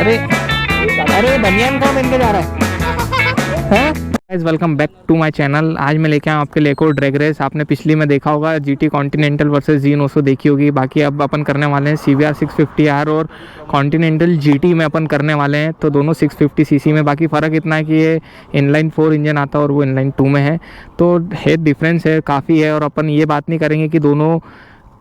अरे अरे बनियान कौन पहन के जा रहा है? Guys welcome back to my channel. आज मैं लेके आया आपके लिए एक और ड्रैग रेस। आपने पिछली में देखा होगा GT कॉन्टिनेंटल वर्सेस Z900 देखी होगी। बाकी अब अपन करने वाले हैं CBR 650R और कॉन्टिनेंटल GT में अपन करने वाले हैं। तो दोनों 650 सीसी में। बाकी फ़र्क इतना है कि ये इनलाइन 4 इंजन आता है और वो इनलाइन 2 में है, तो है डिफरेंस है काफ़ी है। और अपन ये बात नहीं करेंगे कि दोनों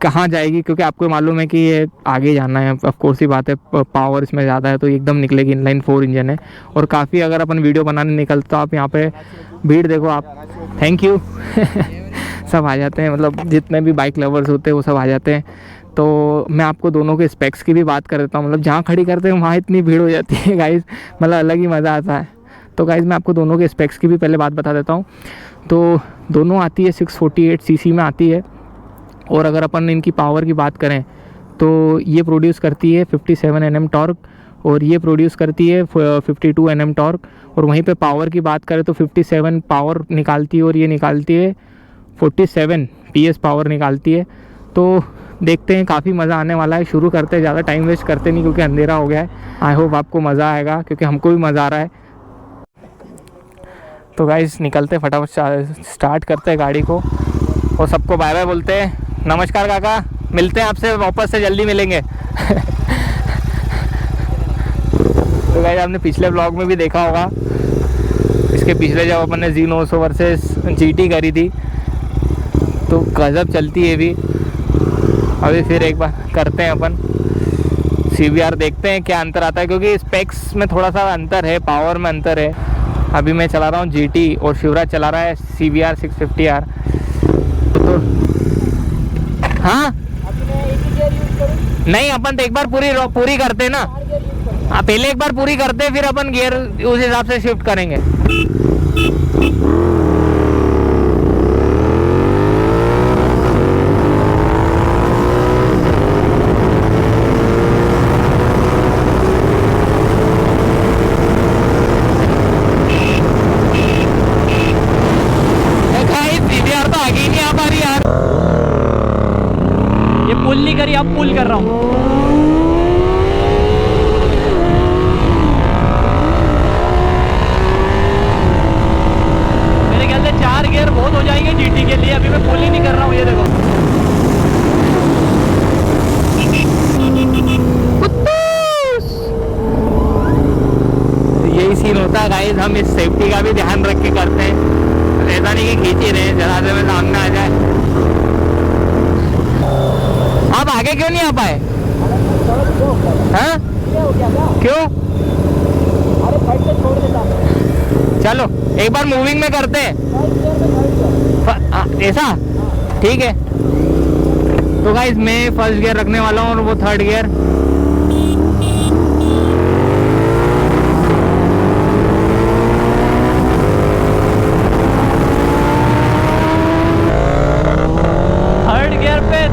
कहाँ जाएगी, क्योंकि आपको मालूम है कि ये आगे जाना है। ऑफ कोर्स ही बात है, पावर इसमें ज़्यादा है तो एकदम निकलेगी। इनलाइन 4 इंजन है और काफ़ी अगर अपन वीडियो बनाने निकलते तो आप यहाँ पे भीड़ देखो आप। थैंक यू सब आ जाते हैं, मतलब जितने भी बाइक लवर्स होते हैं वो सब आ जाते हैं। तो मैं आपको दोनों के स्पेक्स की भी बात कर देता हूँ। मतलब जहाँ खड़ी करते हैं वहाँ इतनी भीड़ हो जाती है गाइस, मतलब अलग ही मज़ा आता है। तो गाइस मैं आपको दोनों के स्पेक्स की भी पहले बात बता देता हूँ। तो दोनों आती है 648 सीसी में आती है। और अगर अपन इनकी पावर की बात करें तो ये प्रोड्यूस करती है 57 Nm टॉर्क और ये प्रोड्यूस करती है 52 Nm टॉर्क। और वहीं पे पावर की बात करें तो 57 पावर निकालती है और ये निकालती है 47 PS पावर निकालती है। तो देखते हैं, काफ़ी मज़ा आने वाला है। शुरू करते हैं, ज़्यादा टाइम वेस्ट करते नहीं क्योंकि अंधेरा हो गया है। आई होप आपको मज़ा आएगा क्योंकि हमको भी मज़ा आ रहा है। तो गाइस निकलते फटाफट स्टार्ट करते हैं गाड़ी को और सबको बाय बाय बोलते हैं। नमस्कार काका, मिलते हैं आपसे वापस से, जल्दी मिलेंगे। तो गाइस आपने पिछले ब्लॉग में भी देखा होगा, इसके पिछले जब अपन ने Z900 वर्सेस GT करी थी तो गजब चलती है भी। अभी फिर एक बार करते हैं अपन CBR, देखते हैं क्या अंतर आता है क्योंकि स्पेक्स में थोड़ा सा अंतर है, पावर में अंतर है। अभी मैं चला रहा हूँ GT और शिवराज चला रहा है CBR 650R। तो हाँ नहीं, अपन तो एक बार पूरी करते ना। हाँ पहले एक बार पूरी करते फिर अपन गियर उस हिसाब से शिफ्ट करेंगे। पुल नहीं करी, अब पुल कर रहा हूँ। मेरे ख्याल से 4 गियर बहुत हो जाएंगे GT के लिए। अभी मैं पुल ही नहीं कर रहा हूँ, ये देखो। यही सीन होता है गाइस, हम इस सेफ्टी का भी ध्यान रख के करते हैं। ऐसा नहीं कि खींच ही रहे, जरा से में सामने आ जाए। आप आगे क्यों नहीं आ पाए? हाँ क्यों? अरे फाइट से छोड़ देता। चलो एक बार मूविंग में करते हैं ऐसा, ठीक है। तो गाइस मैं फर्स्ट गियर रखने वाला हूँ और वो थर्ड गियर।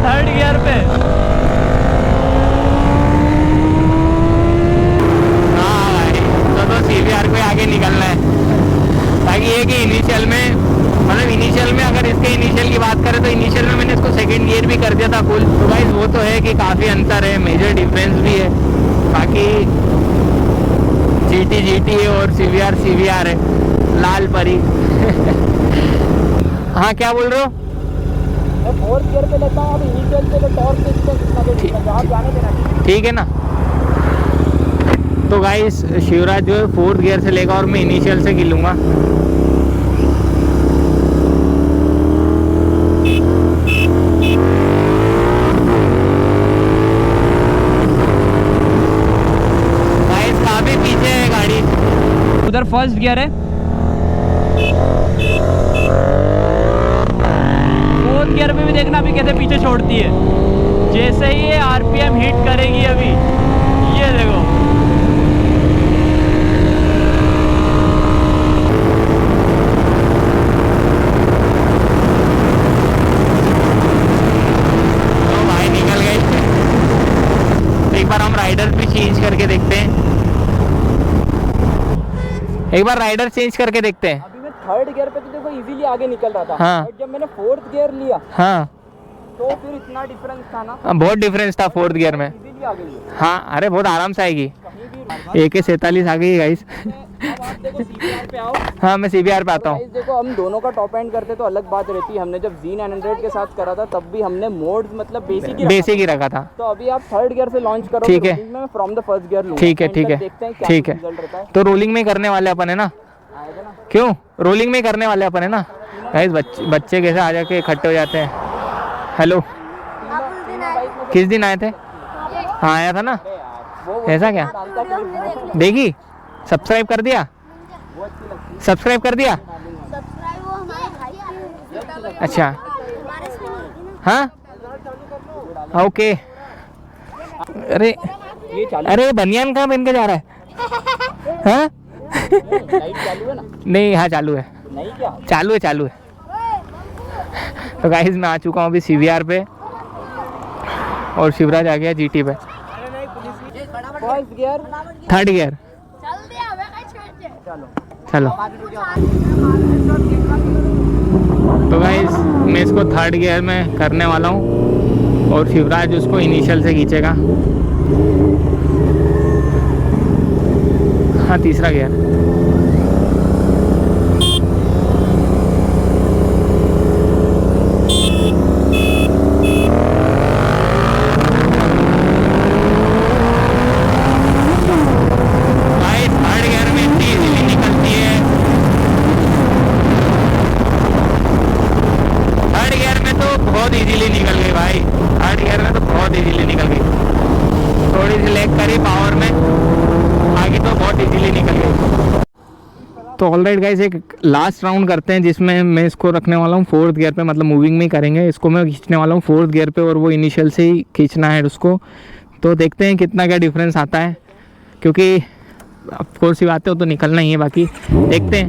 थर्ड गियर पे हाँ भाई, तो CBR को आगे निकलना है ताकि ये कि इनिशियल में, मतलब इनिशियल में अगर इसके इनिशियल की बात करें तो इनिशियल में मैंने इसको सेकंड गियर भी कर दिया था फुल। तो गाइस वो तो है कि काफ़ी अंतर है, मेजर डिफरेंस भी है। बाकी GT है और CBR है, लाल परी। हाँ क्या बोल रहे हो? मैं 4th गियर पे लेता हूँ। अब इनिशियल पे तो टॉर्क पे कितना जाने देना, ठीक है ना। तो गाइस शिवराज जो है 4th गियर से लेगा और मैं इनिशियल से गिलूँगा। गाइस काफी पीछे है गाड़ी। उधर फर्स्ट गियर है, 4th गियर में भी देखना अभी कैसे पीछे छोड़ती है। जैसे ही ये RPM हिट करेगी अभी, ये देखो। तो भाई निकल गए। एक बार हम राइडर भी चेंज करके देखते हैं। एक बार राइडर चेंज करके देखते हैं। अभी मैं 3rd गियर पे तो देखो इजीली आगे निकल रहा था। हाँ। बट जब मैंने 4th गियर लिया हाँ तो फिर इतना डिफरेंस था ना, बहुत डिफरेंस था 4th गियर में। इजीली आ गई है। हाँ अरे बहुत आराम से आएगी। कहीं भी AK47 आ गई गाइस। अब आप देखो CBR पे आओ। हाँ मैं CBR पे आता हूँ। गाइस देखो, हम दोनों का टॉप एंड करते तो अलग बात रहती। हमने जब Z900 के साथ करा था तब भी हमने मोड्स मतलब बेसिक ही रखा था। तो अभी आप थर्ड गियर से लॉन्च करो। ठीक है, मैं फ्रॉम द फर्स्ट गियर लूंगा। ठीक है, ठीक है, देखते हैं क्या ठीक है। रिजल्ट रहता है। तो रोलिंग में करने वाले अपन है ना, आएगा ना। क्यों रोलिंग में करने वाले अपन है ना गाइस। बच्चे कैसे आ जाके इकट्ठे हो जाते हैं। हेलो, किस दिन आए थे? हाँ आया था ना। ऐसा क्या देखी? सब्सक्राइब कर दिया? सब्सक्राइब कर दिया? अच्छा हाँ ओके। अरे बनियान कहाँ पहन के जा रहा है? हाँ लाइट चालू है ना? नहीं, हाँ चालू है। नहीं क्या? चालू है। तो गाइस मैं आ चुका हूँ अभी CBR पे और शिवराज आ गया GT पे। First gear, third gear. चलो तो गाइस मैं इसको थर्ड गियर में करने वाला हूँ और शिवराज उसको इनिशियल से खींचेगा। हाँ तीसरा गियर। बहुत इजीली निकल गई भाई। थर्ड गियर में तो बहुत इजीली निकल गई। थोड़ी सी लैग करी पावर में, आगे तो बहुत इजीली निकल गई। तो ऑलराइट गाइस, एक लास्ट राउंड करते हैं जिसमें मैं इसको रखने वाला हूँ फोर्थ गियर पे, मतलब मूविंग में ही करेंगे। इसको मैं खींचने वाला हूँ फोर्थ गियर पे और वो इनिशियल से ही खींचना है उसको। तो देखते हैं कितना क्या डिफरेंस आता है, क्योंकि ऑफकोर्स ही बातें हो तो निकलना ही है, बाकी देखते हैं।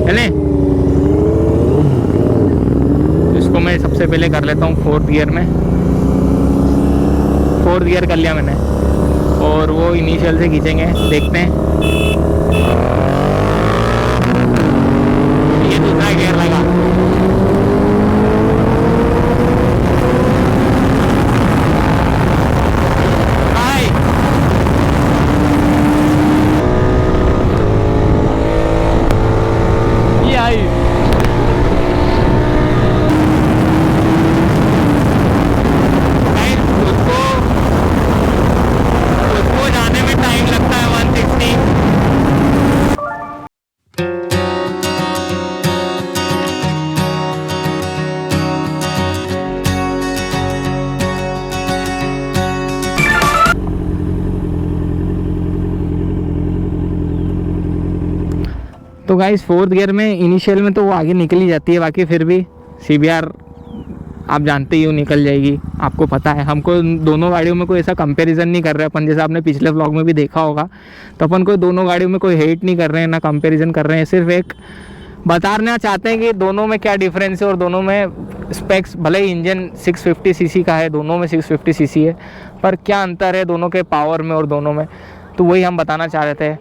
चले इसको मैं सबसे पहले कर लेता हूँ फोर्थ गियर में। फोर्थ गियर कर लिया मैंने और वो इनिशियल से खींचेंगे, देखते हैं। ये दूसरा गियर लगा। तो गाइस फोर्थ गियर में इनिशियल में तो वो आगे निकल ही जाती है, बाकी फिर भी CBR आप जानते ही हो निकल जाएगी, आपको पता है। हमको दोनों गाड़ियों में कोई ऐसा कंपैरिजन नहीं कर रहे अपन, जैसे आपने पिछले व्लॉग में भी देखा होगा। तो अपन कोई दोनों गाड़ियों में कोई हेट नहीं कर रहे हैं, ना कंपैरिजन कर रहे हैं, सिर्फ एक बताना चाहते हैं कि दोनों में क्या डिफरेंस है और दोनों में स्पेक्स, भले ही इंजन 650 सीसी का है, दोनों में 650 सीसी है, पर क्या अंतर है दोनों के पावर में और दोनों में, तो वही हम बताना चाह रहे थे।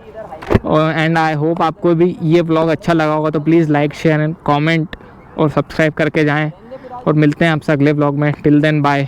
एंड आई होप आपको भी ये व्लॉग अच्छा लगा होगा, तो please like share and comment और सब्सक्राइब करके जाएं और मिलते हैं आपसे अगले व्लॉग में। Till then bye.